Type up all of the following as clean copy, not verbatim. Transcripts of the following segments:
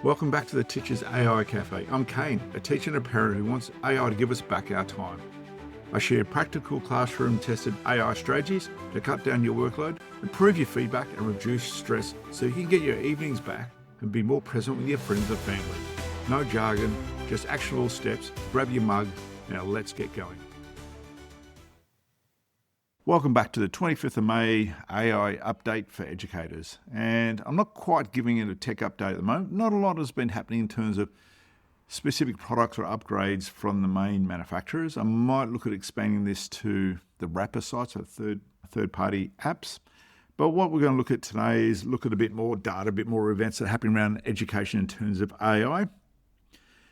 Welcome back to the Teacher's AI Cafe. I'm Kane, a teacher and a parent who wants AI to give us back our time. I share practical classroom-tested AI strategies to cut down your workload, improve your feedback and reduce stress so you can get your evenings back and be more present with your friends and family. No jargon, just actionable steps. Grab your mug. Now let's get going. Welcome back to the 25th of May AI update for educators. And I'm not quite giving it a tech update at the moment. Not a lot has been happening in terms of specific products or upgrades from the main manufacturers. I might look at expanding this to the wrapper sites, so third-party apps. But what we're going to look at today is look at a bit more data, a bit more events that are happening around education in terms of AI.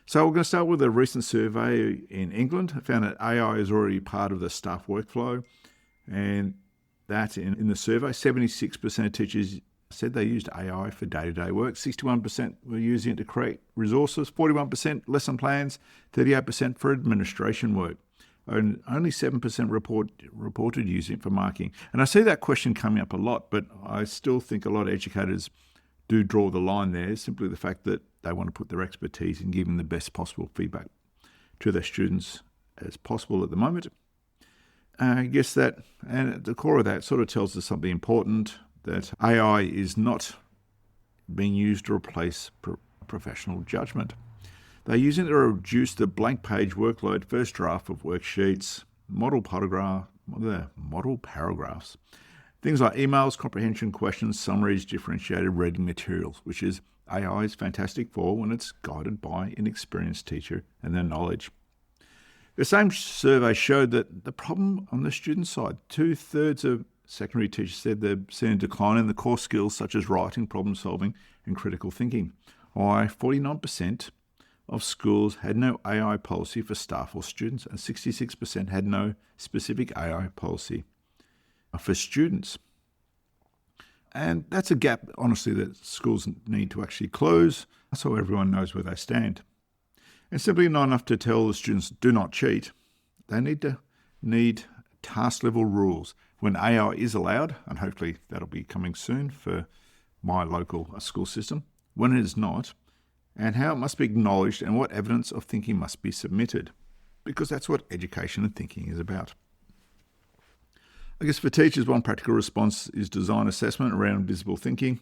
So we're going to start with a recent survey in England. I found that AI is already part of the staff workflow. And that in the survey, 76% of teachers said they used AI for day-to-day work. 61% were using it to create resources, 41% lesson plans, 38% for administration work. And only 7% reported using it for marking. And I see that question coming up a lot, but I still think a lot of educators do draw the line there, simply the fact that they want to put their expertise in giving the best possible feedback to their students as possible at the moment. I guess that, and at the core of that, sort of tells us something important, that AI is not being used to replace professional judgment. They're using it to reduce the blank page workload, first draft of worksheets, model paragraphs, things like emails, comprehension questions, summaries, differentiated reading materials, which is AI is fantastic for when it's guided by an experienced teacher and their knowledge. The same survey showed that the problem on the student side, 2/3 of secondary teachers said they've seen a decline in the core skills such as writing, problem solving and critical thinking. Why 49% of schools had no AI policy for staff or students and 66% had no specific AI policy for students. And that's a gap, honestly, that schools need to actually close so everyone knows where they stand. And simply not enough to tell the students do not cheat. They need task level rules when AI is allowed, and hopefully that'll be coming soon for my local school system, when it is not, and how it must be acknowledged and what evidence of thinking must be submitted, because that's what education and thinking is about. I guess for teachers, one practical response is design assessment around visible thinking,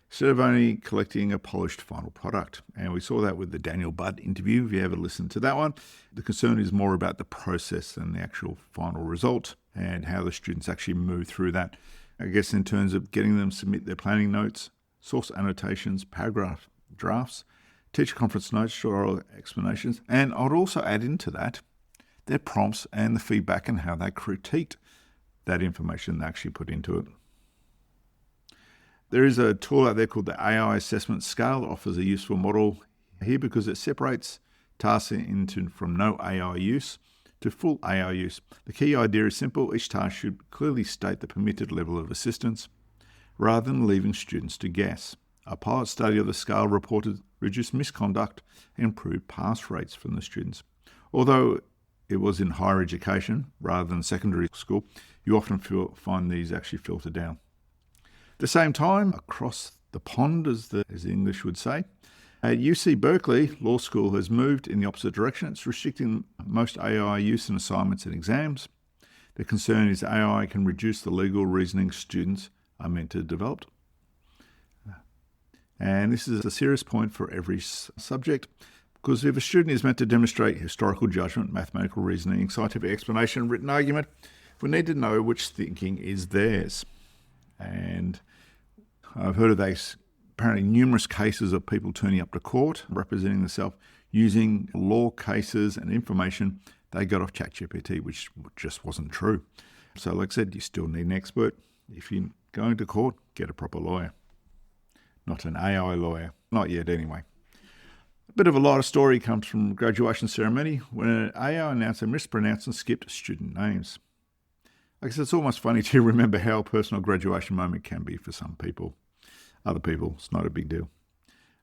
instead of only collecting a polished final product. And we saw that with the Daniel Budd interview, if you ever listened to that one. The concern is more about the process than the actual final result and how the students actually move through that. I guess in terms of getting them to submit their planning notes, source annotations, paragraph drafts, teacher conference notes, short oral explanations. And I'd also add into that their prompts and the feedback and how they critiqued that information they actually put into it. There is a tool out there called the AI Assessment Scale that offers a useful model here because it separates tasks from no AI use to full AI use. The key idea is simple. Each task should clearly state the permitted level of assistance rather than leaving students to guess. A pilot study of the scale reported reduced misconduct and improved pass rates from the students. Although it was in higher education rather than secondary school, you often find these actually filter down. At the same time, across the pond, as the English would say, at UC Berkeley Law School has moved in the opposite direction. It's restricting most AI use in assignments and exams. The concern is AI can reduce the legal reasoning students are meant to develop. And this is a serious point for every subject, because if a student is meant to demonstrate historical judgment, mathematical reasoning, scientific explanation, written argument, we need to know which thinking is theirs. And I've heard of these apparently numerous cases of people turning up to court, representing themselves, using law cases and information they got off ChatGPT, which just wasn't true. So like I said, you still need an expert. If you're going to court, get a proper lawyer, not an AI lawyer. Not yet anyway. A bit of a lighter story comes from graduation ceremony when an AI announcer mispronounced and skipped student names. I guess it's almost funny to remember how a personal graduation moment can be for some people. Other people, it's not a big deal.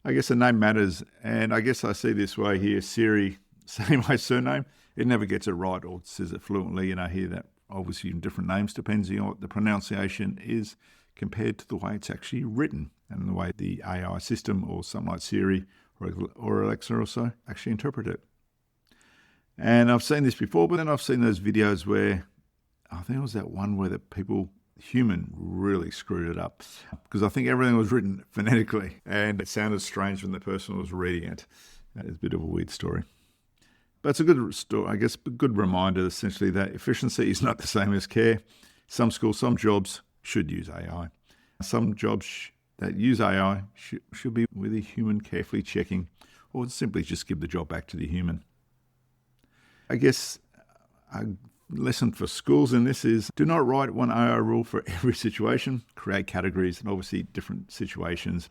I guess the name matters, and I guess I see this way here, Siri saying my surname, it never gets it right or says it fluently, and I hear that obviously in different names, depends on what the pronunciation is compared to the way it's actually written. and the way the AI system or something like Siri or Alexa or so actually interpret it. And I've seen this before, but then I've seen those videos where, I think it was that one where the human really screwed it up, because I think everything was written phonetically and it sounded strange when the person was reading it. It's a bit of a weird story. But it's a good story, I guess, a good reminder essentially that efficiency is not the same as care. Some schools, some jobs should use AI. Some jobs that use AI should be with a human carefully checking, or simply just give the job back to the human. I guess a lesson for schools in this is, do not write one AI rule for every situation. Create categories, and obviously different situations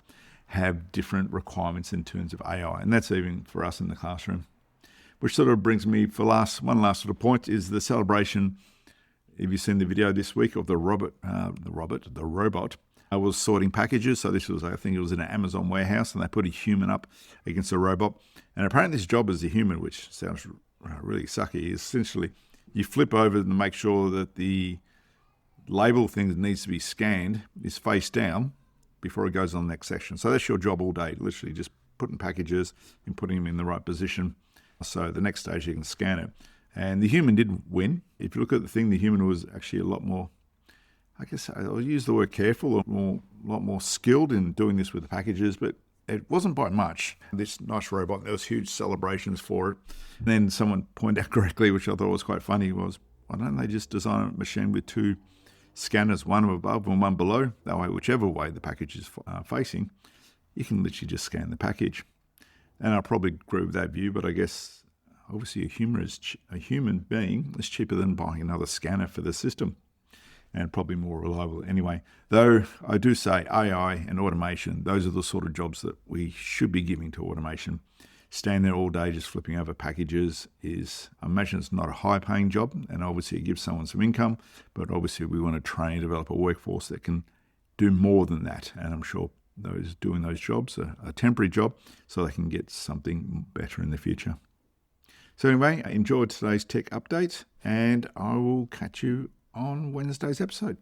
have different requirements in terms of AI, and that's even for us in the classroom. Which sort of brings me for one last sort of point is the celebration. Have you seen the video this week of the robot was sorting packages? So this was, I think it was in an Amazon warehouse, and they put a human up against a robot. And apparently this job as a human, which sounds really sucky, is essentially you flip over and make sure that the label thing that needs to be scanned is face down before it goes on the next section. So that's your job all day, literally just putting packages and putting them in the right position. So the next stage you can scan it. And the human didn't win. If you look at the thing, the human was actually a lot more, I guess I'll use the word careful, a lot more skilled in doing this with the packages, but it wasn't by much. This nice robot, there was huge celebrations for it. And then someone pointed out correctly, which I thought was quite funny, was, why don't they just design a machine with two scanners, one above and one below? That way, whichever way the package is facing, you can literally just scan the package. And I'll probably agree with that view, but I guess obviously a human being is cheaper than buying another scanner for the system, and probably more reliable anyway. Though I do say AI and automation, those are the sort of jobs that we should be giving to automation. Staying there all day just flipping over packages is, I imagine it's not a high-paying job, and obviously it gives someone some income, but obviously we want to train and develop a workforce that can do more than that, and I'm sure those doing those jobs are a temporary job so they can get something better in the future. So anyway, I enjoyed today's tech update, and I will catch you on Wednesday's episode.